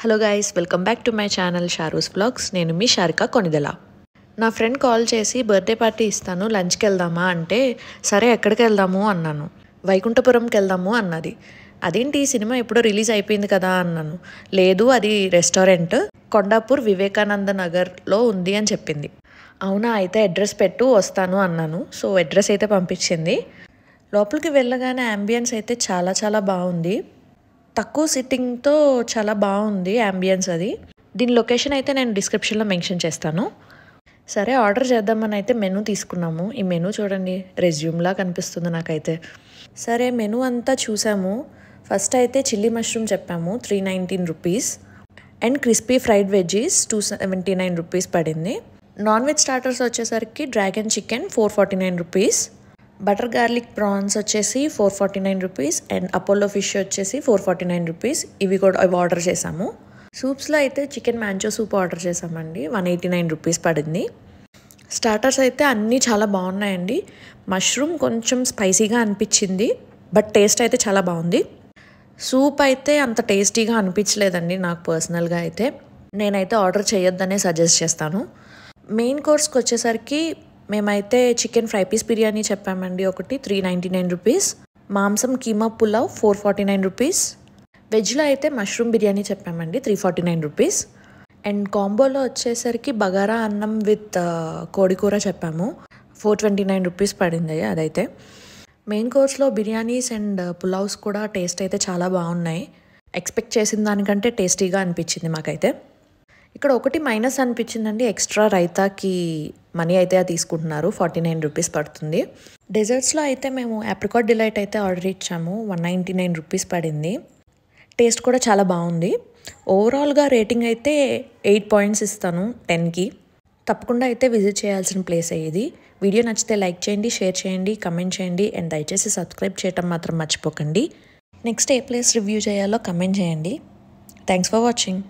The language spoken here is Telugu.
Hello guys, welcome back to my channel Sharu's vlogs. నేను మీ షారిక కొనిదెల. నా ఫ్రెండ్ కాల్ చేసి బర్త్డే పార్టీ ఇస్తాను, లంచ్కి వెళ్దామా అంటే సరే ఎక్కడికి వెళ్దాము అన్నాను. వైకుంఠపురంకి వెళ్దాము అన్నది. అదేంటి సినిమా ఎప్పుడో రిలీజ్ అయిపోయింది కదా అన్నాను. లేదు, అది రెస్టారెంట్ కొండాపూర్ వివేకానంద నగర్లో ఉంది అని చెప్పింది. అవునా, అయితే అడ్రస్ పెట్టు వస్తాను అన్నాను. సో అడ్రస్ అయితే పంపించింది. లోపలికి వెళ్ళగానే అంబియన్స్ అయితే చాలా చాలా బాగుంది. తక్కువ సిట్టింగ్తో చాలా బాగుంది అంబియన్స్. అది దీని లొకేషన్ అయితే నేను డిస్క్రిప్షన్లో మెన్షన్ చేస్తాను. సరే ఆర్డర్ చేద్దామని అయితే మెనూ తీసుకున్నాము. ఈ మెనూ చూడండి, రెజ్యూమ్లా కనిపిస్తుంది నాకైతే. సరే మెనూ అంతా చూసాము. ఫస్ట్ అయితే చిల్లీ మష్రూమ్ చెప్పాము, 319 rupees. And crispy fried veggies 279 rupees పడింది. నాన్ వెజ్ స్టార్టర్స్ వచ్చేసరికి dragon chicken 449 rupees. Butter garlic prawns వచ్చేసి 449 రూపీస్. అండ్ అపోలో ఫిష్ వచ్చేసి 449 రూపీస్. ఇవి ఆర్డర్ చేసాము. సూప్స్లో అయితే చికెన్ మ్యాంచో సూప్ ఆర్డర్ చేసామండి, 189 రూపీస్ పడింది. స్టార్టర్స్ అయితే అన్నీ చాలా బాగున్నాయండి. మష్రూమ్ కొంచెం స్పైసీగా అనిపించింది, బట్ టేస్ట్ అయితే చాలా బాగుంది. సూప్ అయితే అంత టేస్టీగా అనిపించలేదండి నాకు పర్సనల్గా అయితే. నేనైతే ఆర్డర్ చేయొద్దనే సజెస్ట్ చేస్తాను. మెయిన్ కోర్స్కి వచ్చేసరికి మేమైతే చికెన్ ఫ్రై పీస్ బిర్యానీ చెప్పామండి, ఒకటి 399 రూపీస్. మాంసం కీమా పులావ్ 449 రూపీస్. వెజ్లో అయితే మష్రూమ్ బిర్యానీ చెప్పామండి, 349 రూపీస్. అండ్ కాంబోలో వచ్చేసరికి బగారా అన్నం విత్ కోడికూర చెప్పాము, 429 రూపీస్ పడింది అదైతే. మెయిన్ కోర్స్లో బిర్యానీస్ అండ్ పులావ్స్ కూడా టేస్ట్ అయితే చాలా బాగున్నాయి. ఎక్స్పెక్ట్ చేసిన దానికంటే టేస్టీగా అనిపించింది మాకైతే. ఇక్కడ ఒకటి మైనస్ అనిపించిందండి, ఎక్స్ట్రా రైతాకి మనీ అయితే తీసుకుంటున్నారు, 49 రూపీస్ పడుతుంది. డెజర్ట్స్లో అయితే మేము ఆప్రికాట్ డిలైట్ అయితే ఆర్డర్ ఇచ్చాము, 199 రూపీస్ పడింది. టేస్ట్ కూడా చాలా బాగుంది. ఓవరాల్గా రేటింగ్ అయితే 8 పాయింట్స్ ఇస్తాను 10కి. తప్పకుండా అయితే విజిట్ చేయాల్సిన ప్లేస్ ఇది. వీడియో నచ్చితే లైక్ చేయండి, షేర్ చేయండి, కమెంట్ చేయండి. అండ్ దయచేసి సబ్స్క్రైబ్ చేయడం మాత్రం మర్చిపోకండి. నెక్స్ట్ ఏ ప్లేస్ రివ్యూ చేయాలో కమెంట్ చేయండి. Thanks for watching.